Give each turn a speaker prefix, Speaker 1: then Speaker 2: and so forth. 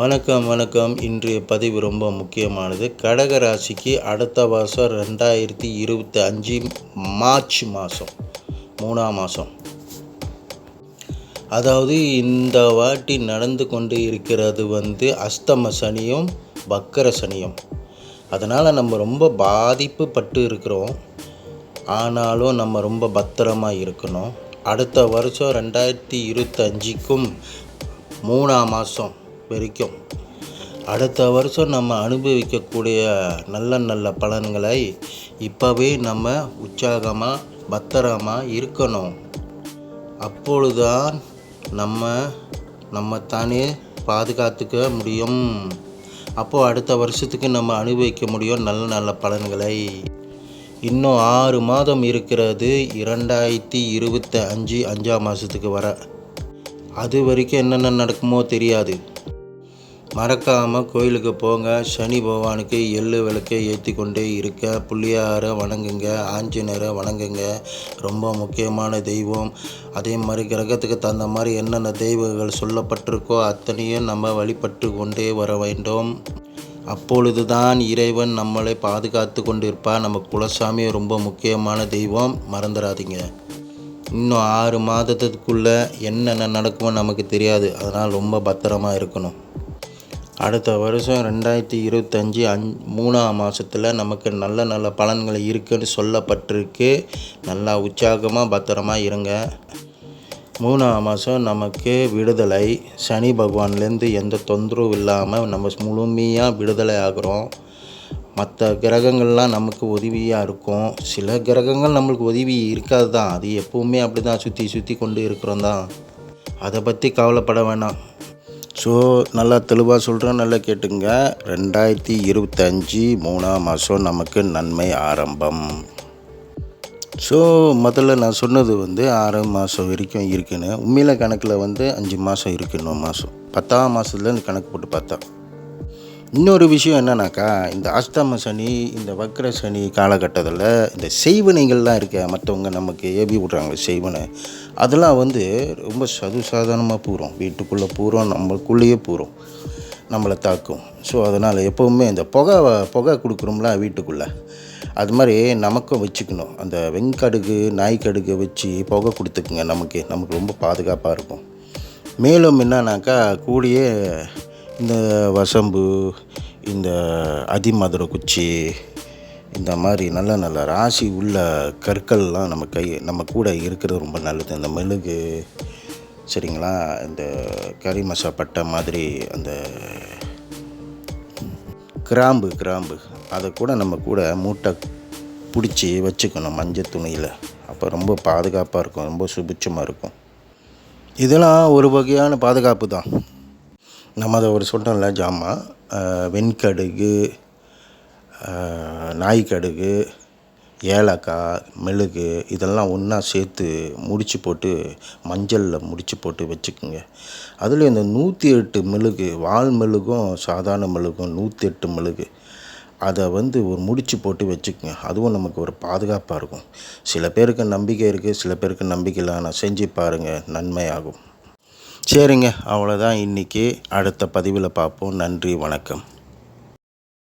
Speaker 1: வணக்கம் வணக்கம். இன்றைய பதிவு ரொம்ப முக்கியமானது. கடக ராசிக்கு அடுத்த வருஷம் 2025 மார்ச் மாதம் 3ஆம் மாதம், அதாவது இந்த வாட்டி நடந்து கொண்டு இருக்கிறது அஷ்டம சனியும் வக்கர சனியும். அதனால் நம்ம ரொம்ப பாதிப்பு பட்டு இருக்கிறோம். ஆனாலும் நம்ம ரொம்ப பத்திரமாக இருக்கணும். அடுத்த வருஷம் 2025க்கும் 3ஆம் மாதம் வரைக்கும் அடுத்த வருஷம் நம்ம அனுபவிக்கக்கூடிய நல்ல பலன்களை இப்போவே நம்ம உற்சாகமாக பத்திரமாக இருக்கணும். அப்பொழுதுதான் நம்ம தானே பாதுகாத்துக்க முடியும். அப்போது அடுத்த வருஷத்துக்கு நம்ம அனுபவிக்க முடியும் நல்ல பலன்களை. இன்னும் 6 மாதம் இருக்கிறது 2025 5ஆம் மாதத்துக்கு வர. அது வரைக்கும் என்னென்ன நடக்குமோ தெரியாது. மறக்காமல் கோயிலுக்கு போங்க. சனி பகவானுக்கு எள்ளு விளக்கை ஏற்றி கொண்டே இருக்க, புள்ளியாரை வணங்குங்க, ஆஞ்சநேயரை வணங்குங்க. ரொம்ப முக்கியமான தெய்வம். அதே மாதிரி கிரகத்துக்கு தகுந்த மாதிரி என்னென்ன தெய்வங்கள் சொல்லப்பட்டிருக்கோ அத்தனையும் நம்ம வழிபட்டு கொண்டே வர வேண்டும். அப்பொழுது தான் இறைவன் நம்மளை பாதுகாத்து கொண்டு இருப்பார். நம்ம குலசாமி ரொம்ப முக்கியமான தெய்வம், மறந்துடாதீங்க. இன்னும் 6 மாதத்துக்குள்ளே என்னென்ன நடக்குமோ நமக்கு தெரியாது. அதனால் ரொம்ப பத்திரமாக இருக்கணும். அடுத்த வருஷம் 2025 3ஆம் மாதத்தில் நமக்கு நல்ல பலன்கள் இருக்குன்னு சொல்லப்பட்டிருக்கு. நல்லா உற்சாகமாக பத்திரமாக இருங்க. 3ஆம் மாதம் நமக்கு விடுதலை. சனி பகவான்லேருந்து எந்த தொந்தரவும் இல்லாமல் நம்ம முழுமையாக விடுதலை ஆகிறோம். மற்ற கிரகங்கள்லாம் நமக்கு உதவியாக இருக்கும். சில கிரகங்கள் நம்மளுக்கு உதவி இருக்காது தான். அது எப்போவுமே அப்படி தான் சுற்றி கொண்டு இருக்கிறோம் தான். அதை பற்றி கவலைப்பட வேணாம். ஸோ நல்லா தெளிவாக சொல்கிறேன், நல்லா கேட்டுங்க. 2025 3ஆம் மாதம் நமக்கு நன்மை ஆரம்பம். ஸோ முதல்ல நான் சொன்னது 6 மாதம் வரைக்கும் இருக்குன்னு. உண்மையில கணக்கில் 5 மாதம் இருக்குது. இன்னும் மாதம் 10ஆம் மாதத்துல இந்த கணக்கு போட்டு பார்த்தா. இன்னொரு விஷயம் என்னன்னாக்கா, இந்த அஷ்டம சனி, இந்த வக்கர சனி காலகட்டத்தில் இந்த செய்வனைகள்லாம் இருக்க, மற்றவங்க நமக்கு ஏவி விட்றாங்க செய்வனை, அதெல்லாம் ரொம்ப சாதாரணமாக பூரும், வீட்டுக்குள்ளே பூரும், நம்மளுக்குள்ளேயே பூரும், நம்மளை தாக்கும். ஸோ அதனால் எப்போவுமே இந்த புகை கொடுக்குறோம்ல வீட்டுக்குள்ளே, அது மாதிரி நமக்கும் வச்சுக்கணும். அந்த வெண்கடுகு நாய்க்கடுகு வச்சு புகை கொடுத்துக்குங்க. நமக்கு ரொம்ப பாதுகாப்பாக இருக்கும். மேலும் என்னன்னாக்கா, கூடிய இந்த வசம்பு, இந்த அதிமதுரை குச்சி, இந்த மாதிரி நல்ல ராசி உள்ள கற்கள்லாம் நம்ம கூட இருக்கிறது ரொம்ப நல்லது. இந்த மெழுகு, சரிங்களா, இந்த கறி மசாப்பட்டை மாதிரி அந்த கிராம்பு அதை கூட நம்ம கூட மூட்டை பிடிச்சி வச்சுக்கணும் மஞ்சள் துணியில். அப்போ ரொம்ப பாதுகாப்பாக இருக்கும், ரொம்ப சுபிட்சமாக இருக்கும். இதெல்லாம் ஒரு வகையான பாதுகாப்பு தான். நம்ம அதை சொன்னோம்ல ஜாமான், வெண்கடுகு, நாய்க்கடுகு, ஏலக்காய், மெழுகு, இதெல்லாம் ஒன்றா சேர்த்து முடிச்சு போட்டு மஞ்சளில் முடிச்சு போட்டு வச்சுக்கோங்க. அதில் இந்த 108 மெழுகு, வால் மெழுகும் சாதாரண மெழுகும் 108 மெழுகு, அதை ஒரு முடிச்சு போட்டு வச்சுக்கோங்க. அதுவும் நமக்கு ஒரு பாதுகாப்பாக இருக்கும். சில பேருக்கு நம்பிக்கை இருக்குது, சில பேருக்கு நம்பிக்கை இல்லை. ஆனால் செஞ்சு பாருங்கள், நன்மையாகும். சரிங்க, அவ்வளோதான் இன்றைக்கி. அடுத்த பதிவில் பார்ப்போம். நன்றி, வணக்கம்.